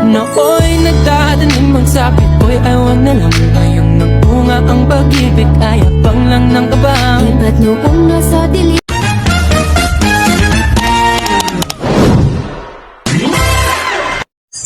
Nooy nagdadaning magsabit, boy ayaw na lang. Ngayong nagbunga ang pag-ibig, ay abang lang ng kabang. Iba't noong nasa dilim.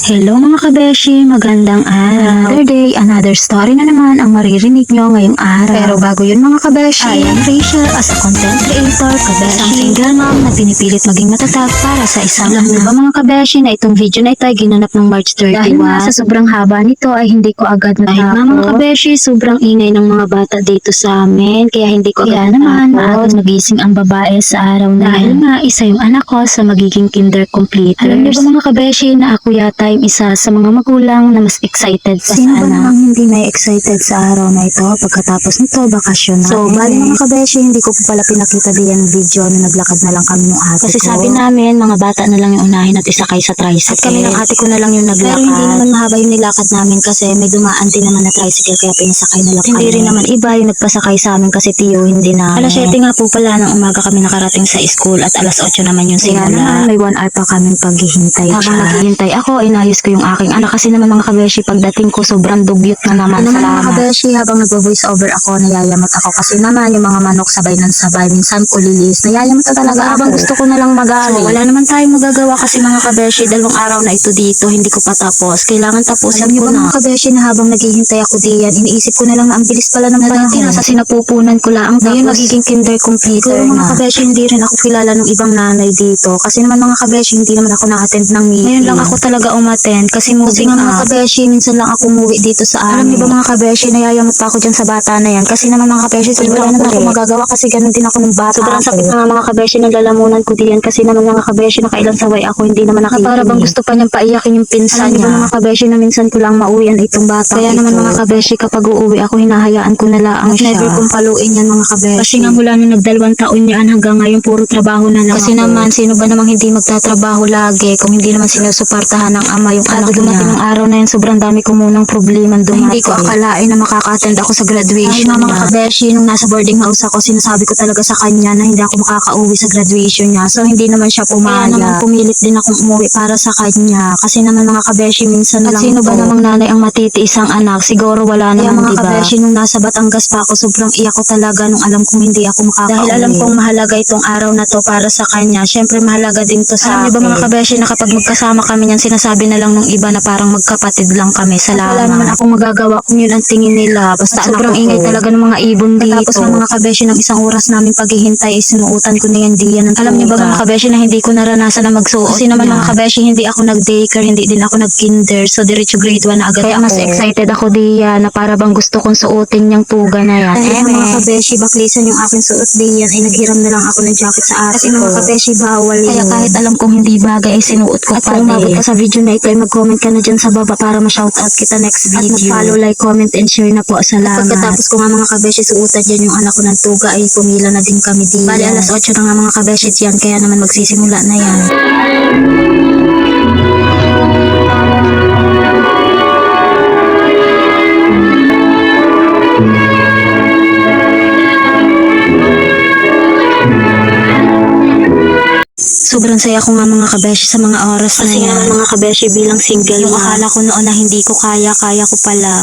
Hello mga kabeshi, magandang araw. Another day, another story na naman ang maririnig nyo ngayong araw. Pero bago yun mga kabeshi, I am Rachel as a content creator, kabeshi, isang single mom na pinipilit maging matatag para sa isang anak. Alam ba mga kabeshi na itong video na ito ay ginanap ng March 31? Dahil nga sa sobrang haba nito ay hindi ko agad natapos. Dahil nga mga kabeshi, sobrang ingay ng mga bata dito sa amin, kaya hindi ko agad naman maagang nagising ang babae sa araw na dahil nga isa yung anak ko sa magiging kinder completers. Alam niyo ba mga kabeshi na ako yata yung isa sa mga magulang na mas excited pa Sino sa ba anak. namang hindi may excited sa araw na ito? Pagkatapos nito, bakasyon na. So, bali mga kabeshi, hindi ko po pala pinakita diyan ng video na naglakad na lang kami ng ate Kasi ko. sabi namin, mga bata na lang yung unahin at isakay sa tricycle. At kami ng ate ko na lang yung naglakad. Pero hindi naman mahaba yung nilakad namin kasi may dumaan din naman na tricycle kaya pinasakay na lang kami. Hindi rin naman iba yung nagpasakay sa amin kasi tiyo hindi na. Alas 7 nga po pala ng umaga kami nakarating sa school at alas 8 naman yung Kaya simula. naman, may 1 hour pa kaming paghihintay. Habang siya. naghihintay ako, inayos ko yung aking anak kasi naman mga kabeshi, pagdating ko sobrang dugyot na naman. Ano naman mga Salamat. kabeshi, habang nag-voice over ako, nayayamat ako kasi naman yung mga manok sabay ng sabay, minsan ulilis, nayayamat na talaga ako. Habang gusto ko na lang mag-aaral. So, wala naman tayong magagawa kasi mga kabeshi, 2 araw na ito dito, hindi ko pa tapos. Kailangan tapusin Alam niyo ko ba, na. mga kabeshi, na habang naghihintay ako diyan, iniisip ko na lang na ang bilis pala ng panahon. Dati nasa sinapupunan ko lang. Ngayon Tapos, magiging kinder completer siguro, mga na. kabeshi, hindi rin ako kilala ng ibang nanay dito. Kasi naman mga kabeshi, hindi naman ako na-attend ng meeting. Ngayon lang ako talaga umattend kasi moving nga mga up. kabeshi, minsan lang ako umuwi dito sa amin. Alam niyo ba mga kabeshi, nayayamot pa ako dyan sa bata na yan. Kasi naman mga kabeshi, Wala sobrang naman ako kulit. magagawa kasi ganun din ako ng bata. Sobrang sakit na nga mga kabeshi ng lalamunan ko diyan kasi naman mga kabeshi nakailang saway ako hindi naman nakikinig. Para bang gusto pa niyang paiyakin yung pinsan Alam niyo niya. ba mga kabeshi na minsan ko lang mauwian itong bata. Kaya naman mga kabeshi kapag uuwi ako hinahayaan ko na lang At siya. never kong paluin yan mga kabeshi. Kasi nga mula nung nag-2 taon yan hanggang ngayon puro trabaho na lang Kasi ako. naman, Sino ba namang hindi magtatrabaho lagi kung hindi naman sinusuportahan ng ama yung anak niya. Dumating ng araw na yun sobrang dami ko munang problema dumating. Hindi ko akalain na makaka-attend ako sa graduation. Ay mga kabeshi, nung nasa boarding house ako, sinasabi ko talaga sa kanya na hindi ako makaka-uwi sa graduation niya. So hindi naman siya pumayag. Kaya naman pumilit din akong umuwi para sa kanya. Kasi naman mga kabeshi, minsan At lang sino ba to. namang nanay ang matitiis ang anak? Siguro wala Kaya naman, mga diba? kabeshi, nung nasa Batangas pa ako, sobrang iyak ko talaga nung alam kong hindi ako makaka-uwi. Dahil alam kong mahalaga itong araw na to para sa kanya. Siyempre mahalaga din to sa Alam niyo ba mga akin. kabeshi na kapag magkasama kami niyan, sinasabi na lang nung iba na parang magkapatid lang kami. Salamat. Wala naman akong magagawa kung yun ang tingin nila. Basta At sobrang anak ko ingay to. talaga ng mga ibon dito. Tapos ng mga kabeshi ng isang oras namin paghihintay, sinuutan ko na yan diyan ng Alam niyo ba tuga. mga kabeshi na hindi ko naranasan na magsuot? Kasi naman niya. mga kabeshi, hindi ako nag-daycare, hindi din ako nag-kinder. So diretso grade 1 na agad Kaya ako. mas excited ako diyan na para bang gusto kong suotin yung tuga na yan. Dahil mga kabeshi, baklisan yung aking suot diyan, ay naghiram na lang ako ng jacket sa ate. Kasi mga kabeshi, bawal yun. Kaya kahit alam kong hindi bagay ay sinuot ko At pa kung umabot din. ka sa video na ito, ay mag-comment ka na dyan sa baba para ma-shoutout kita next At video. mag-follow, like, comment, and share na po. At Salamat. pagkatapos ko nga mga kabeshi, suutan dyan yung anak ko ng tuga, ay pumila na din kami diyan. Bali alas 8 na nga mga kabeshi yan, kaya naman magsisimula na yan. Sobrang saya ko nga mga kabeshi sa mga oras na Kasi yan. nga mga kabeshi bilang single Yung na. akala ko noon na hindi ko kaya, kaya ko pala.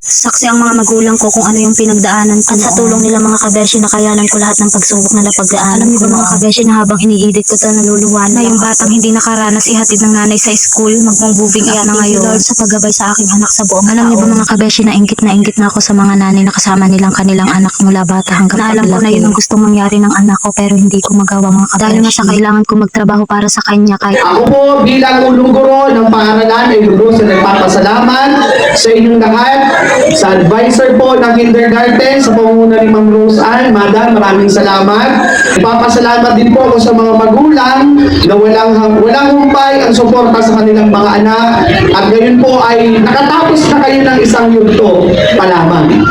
Saksi ang mga magulang ko kung ano yung pinagdaanan ko. At sa tulong nila mga kabeshi, nakayanan ko lahat ng pagsubok na napagdaanan. Alam niyo ba mga kabeshi na habang iniidit ko ito, naluluwan na yung batang hindi nakaranas ihatid ng nanay sa school, mag-moving up na ngayon. Lord sa paggabay sa aking anak sa buong Alam niyo ba taon. mga kabeshi na ingit na ako sa mga nanay na kasama nilang kanilang anak mula bata hanggang Na alam ko na yun ang gustong mangyari ng anak ko pero hindi ko magawa mga kabeshi. Dahil nga sa kailangan ko magtrabaho para sa kanya kahit Ako po bilang ulong guro ng paaralan ay lubos na nagpapasalamat sa inyong lahat sa advice Supervisor po ng kindergarten sa pamumuno ni Ma'am Rose Ann. Madam, maraming salamat. Ipapasalamat din po ako sa mga magulang na walang humpay ang suporta sa kanilang mga anak at ngayon po ay nakatapos na kayo ng isang yugto pa lamang.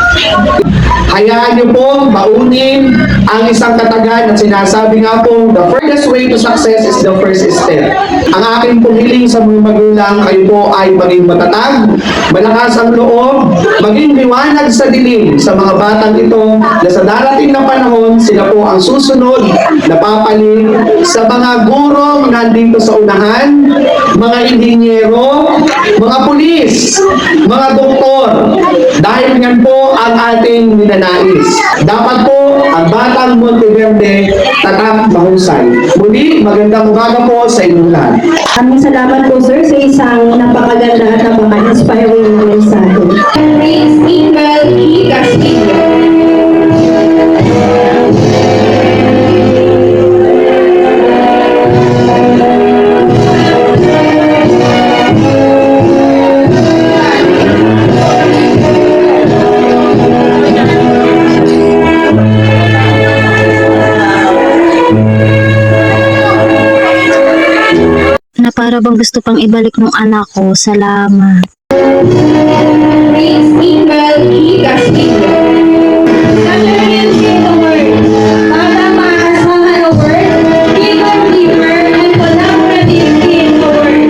Hayaan niyo po baunin ang isang katagan at sinasabi nga po, the furthest way to success is the first step. Ang aking pumiling sa mga magulang, kayo po ay maging matatag, malakas ang loob, maging liwanag sa dilim sa mga batang ito na sa darating na panahon, sila po ang susunod na papaling sa mga gurong nandito sa unahan, mga inhinyero, mga pulis, mga doktor. Dahil yan po ang ating ninanais. Dapat po ang Batang Monteverde tatak mahusay. Muli, magandang umaga po sa inyong lahat. Maraming salamat po sir sa isang napakaganda at napaka-inspiring na mensahe. Miss Miguel E. Castillo. Na para bang gusto pang ibalik ng anak ko. Salamat. Miss Miguel E. Castillo. Sasabihin siya the word. Para maasahan the word. People giver and collaborative in the word.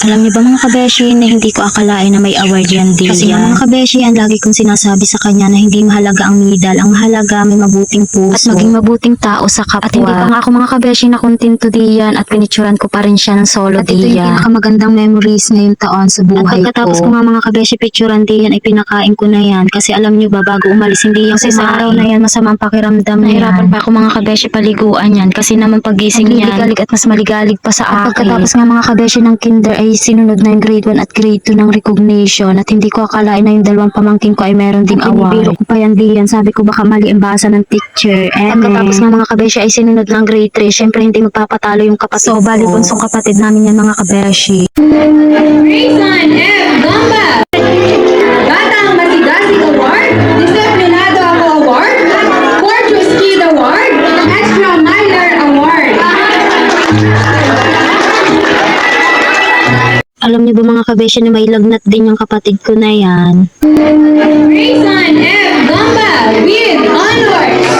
Alam niyo ba mga kabeshi na hindi ko akalain na may award yan din. Kasi nga mga kabeshi, ang lagi kong sinasabi sa kanya na hindi mahalaga ang medal. Ang mahalaga may mabuting puso. At maging mabuting tao sa kapwa. At hindi pa nga ako mga kabeshi na kontento diyan at pinicturan ko pa rin siya ng solo diyan. At ito yung pinakamagandang memories ngayong taon sa buhay ko. At pagkatapos ko nga mga kabeshi picturean diyan ay pinakain ko na yan. Kasi alam niyo ba bago umalis hindi yung sa araw na yan masamang pakiramdam na yan. Nahirapan pa ako mga kabeshi paliguan yan. Kasi naman pagising yan. Maligalig at mas maligalig pa sa akin. At pagkatapos nga mga kabeshi ng kinder ay sinunod na yung grade 1 at grade 2 ng recognition at hindi ko akalain na yung dalawang pamangkin ko ay meron ding award. Pinibiro ko pa yan diyan. Sabi ko baka mali ang basa ng teacher. Pagkatapos nga mga kabeshi ay sinunod ng grade 3. Syempre hindi magpapatalo yung kapatid. So bali bunsong kapatid namin yan mga kabeshi. Grayson F. Gamba. Batang Masigasig Award. Disiplinado Ako Award. Fortress Kid Award. Extra Minor Award. Alam niyo ba mga kabeshi na may lagnat din yung kapatid ko na yan. Grayson F. Gamba with honors.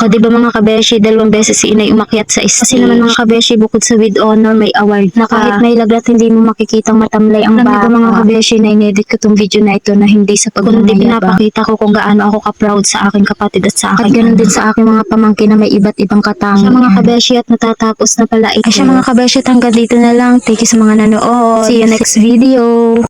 O diba mga kabeshi, 2 beses si inay umakyat sa isa. Kasi naman mga kabeshi, bukod sa with honor, may award na kahit may lagnat hindi mo makikitang matamlay ang bata. Alam niyo ba mga kabeshi na inedit ko tong video na ito na hindi sa pagmamayabang. Kundi pinapakita ko kung gaano ako ka-proud sa aking kapatid at sa akin. At ganun din sa aking mga pamangkin na may iba't ibang katangian. Siya mga kabeshi at natatapos na pala ito. Ay siya mga kabeshi at hanggang dito na lang. Thank you sa mga nanood. See you next video.